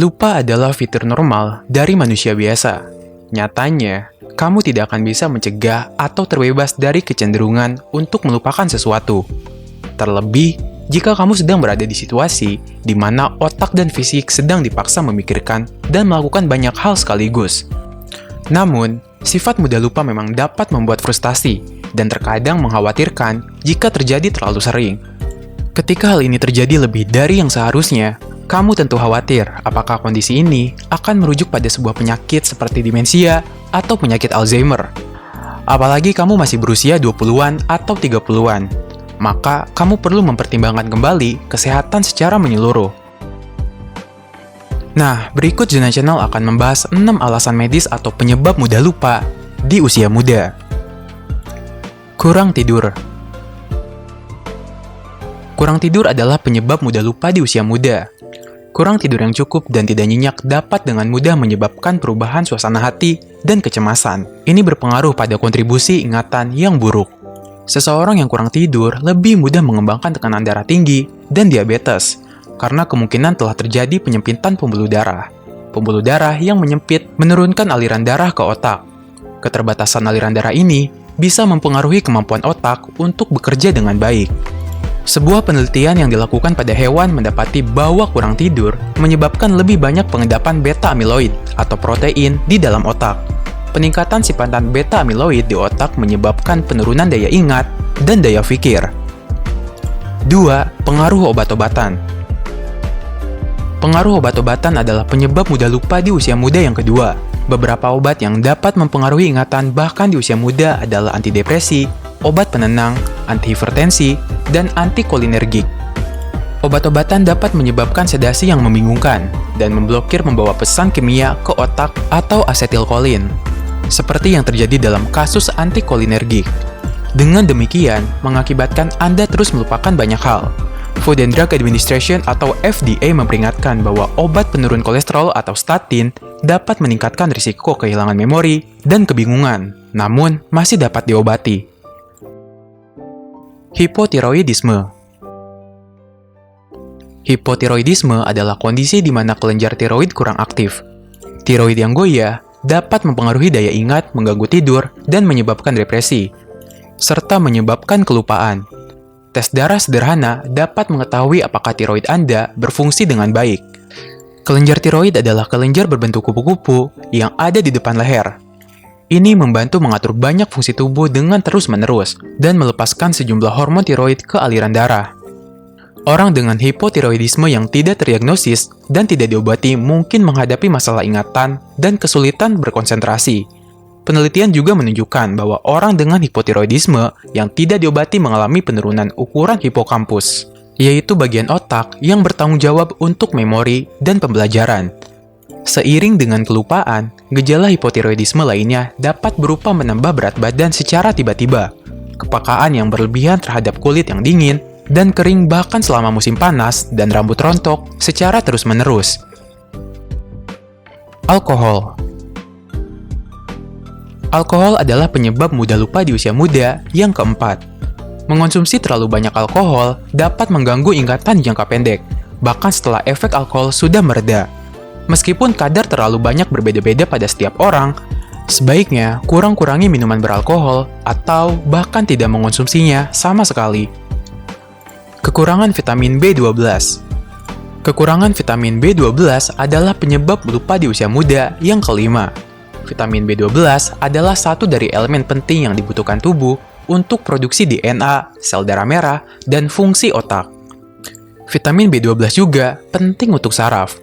Lupa adalah fitur normal dari manusia biasa. Nyatanya, kamu tidak akan bisa mencegah atau terbebas dari kecenderungan untuk melupakan sesuatu. Terlebih, jika kamu sedang berada di situasi di mana otak dan fisik sedang dipaksa memikirkan dan melakukan banyak hal sekaligus. Namun, sifat mudah lupa memang dapat membuat frustasi dan terkadang mengkhawatirkan jika terjadi terlalu sering. Ketika hal ini terjadi lebih dari yang seharusnya, kamu tentu khawatir apakah kondisi ini akan merujuk pada sebuah penyakit seperti demensia atau penyakit Alzheimer. Apalagi kamu masih berusia 20-an atau 30-an, maka kamu perlu mempertimbangkan kembali kesehatan secara menyeluruh. Nah, berikut Zona Channel akan membahas 6 alasan medis atau penyebab mudah lupa di usia muda. Kurang tidur. Kurang tidur adalah penyebab mudah lupa di usia muda. Kurang tidur yang cukup dan tidak nyenyak dapat dengan mudah menyebabkan perubahan suasana hati dan kecemasan. Ini berpengaruh pada kontribusi ingatan yang buruk. Seseorang yang kurang tidur lebih mudah mengembangkan tekanan darah tinggi dan diabetes, karena kemungkinan telah terjadi penyempitan pembuluh darah. Pembuluh darah yang menyempit menurunkan aliran darah ke otak. Keterbatasan aliran darah ini bisa mempengaruhi kemampuan otak untuk bekerja dengan baik. Sebuah penelitian yang dilakukan pada hewan mendapati bahwa kurang tidur menyebabkan lebih banyak pengendapan beta-amiloid atau protein di dalam otak. Peningkatan sifatan beta-amiloid di otak menyebabkan penurunan daya ingat dan daya pikir. 2. Pengaruh obat-obatan. Pengaruh obat-obatan adalah penyebab mudah lupa di usia muda yang kedua. Beberapa obat yang dapat mempengaruhi ingatan bahkan di usia muda adalah antidepresi, obat penenang, antihipertensi, dan antikolinergik. Obat-obatan dapat menyebabkan sedasi yang membingungkan dan memblokir membawa pesan kimia ke otak atau asetilkolin, seperti yang terjadi dalam kasus antikolinergik. Dengan demikian, mengakibatkan Anda terus melupakan banyak hal. Food and Drug Administration atau FDA memperingatkan bahwa obat penurun kolesterol atau statin dapat meningkatkan risiko kehilangan memori dan kebingungan, namun masih dapat diobati. Hipotiroidisme. Hipotiroidisme adalah kondisi di mana kelenjar tiroid kurang aktif. Tiroid yang goyah dapat mempengaruhi daya ingat, mengganggu tidur, dan menyebabkan depresi, serta menyebabkan kelupaan. Tes darah sederhana dapat mengetahui apakah tiroid Anda berfungsi dengan baik. Kelenjar tiroid adalah kelenjar berbentuk kupu-kupu yang ada di depan leher. Ini membantu mengatur banyak fungsi tubuh dengan terus-menerus dan melepaskan sejumlah hormon tiroid ke aliran darah. Orang dengan hipotiroidisme yang tidak terdiagnosis dan tidak diobati mungkin menghadapi masalah ingatan dan kesulitan berkonsentrasi. Penelitian juga menunjukkan bahwa orang dengan hipotiroidisme yang tidak diobati mengalami penurunan ukuran hipokampus, yaitu bagian otak yang bertanggung jawab untuk memori dan pembelajaran. Seiring dengan kelupaan, gejala hipotiroidisme lainnya dapat berupa menambah berat badan secara tiba-tiba, kepekaan yang berlebihan terhadap kulit yang dingin, dan kering bahkan selama musim panas, dan rambut rontok secara terus-menerus. Alkohol. Alkohol adalah penyebab mudah lupa di usia muda yang keempat. Mengonsumsi terlalu banyak alkohol dapat mengganggu ingatan jangka pendek, bahkan setelah efek alkohol sudah mereda. Meskipun kadar terlalu banyak berbeda-beda pada setiap orang, sebaiknya kurang-kurangi minuman beralkohol atau bahkan tidak mengonsumsinya sama sekali. Kekurangan vitamin B12. Kekurangan vitamin B12 adalah penyebab lupa di usia muda yang kelima. Vitamin B12 adalah satu dari elemen penting yang dibutuhkan tubuh untuk produksi DNA, sel darah merah, dan fungsi otak. Vitamin B12 juga penting untuk saraf,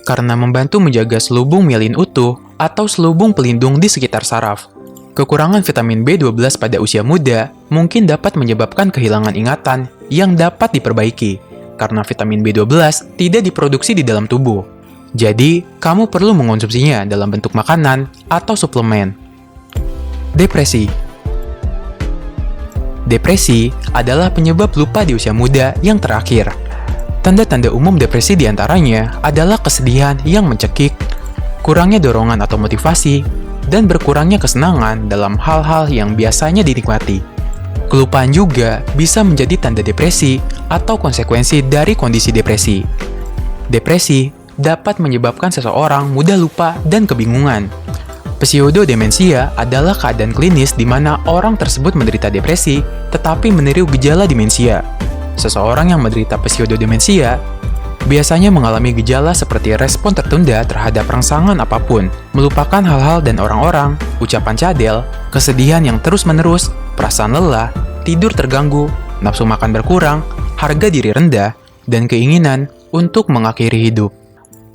karena membantu menjaga selubung mielin utuh atau selubung pelindung di sekitar saraf. Kekurangan vitamin B12 pada usia muda mungkin dapat menyebabkan kehilangan ingatan yang dapat diperbaiki, karena vitamin B12 tidak diproduksi di dalam tubuh. Jadi, kamu perlu mengonsumsinya dalam bentuk makanan atau suplemen. Depresi. Depresi adalah penyebab lupa di usia muda yang terakhir. Tanda-tanda umum depresi diantaranya adalah kesedihan yang mencekik, kurangnya dorongan atau motivasi, dan berkurangnya kesenangan dalam hal-hal yang biasanya dinikmati. Kelupaan juga bisa menjadi tanda depresi atau konsekuensi dari kondisi depresi. Depresi dapat menyebabkan seseorang mudah lupa dan kebingungan. Pseudodemensia adalah keadaan klinis di mana orang tersebut menderita depresi tetapi meniru gejala demensia. Seseorang yang menderita pseudodemensia biasanya mengalami gejala seperti respon tertunda terhadap rangsangan apapun, melupakan hal-hal dan orang-orang, ucapan cadel, kesedihan yang terus-menerus, perasaan lelah, tidur terganggu, nafsu makan berkurang, harga diri rendah, dan keinginan untuk mengakhiri hidup.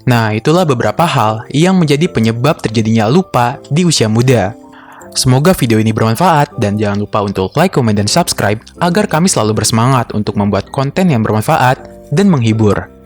Nah, itulah beberapa hal yang menjadi penyebab terjadinya lupa di usia muda. Semoga video ini bermanfaat dan jangan lupa untuk like, comment, dan subscribe agar kami selalu bersemangat untuk membuat konten yang bermanfaat dan menghibur.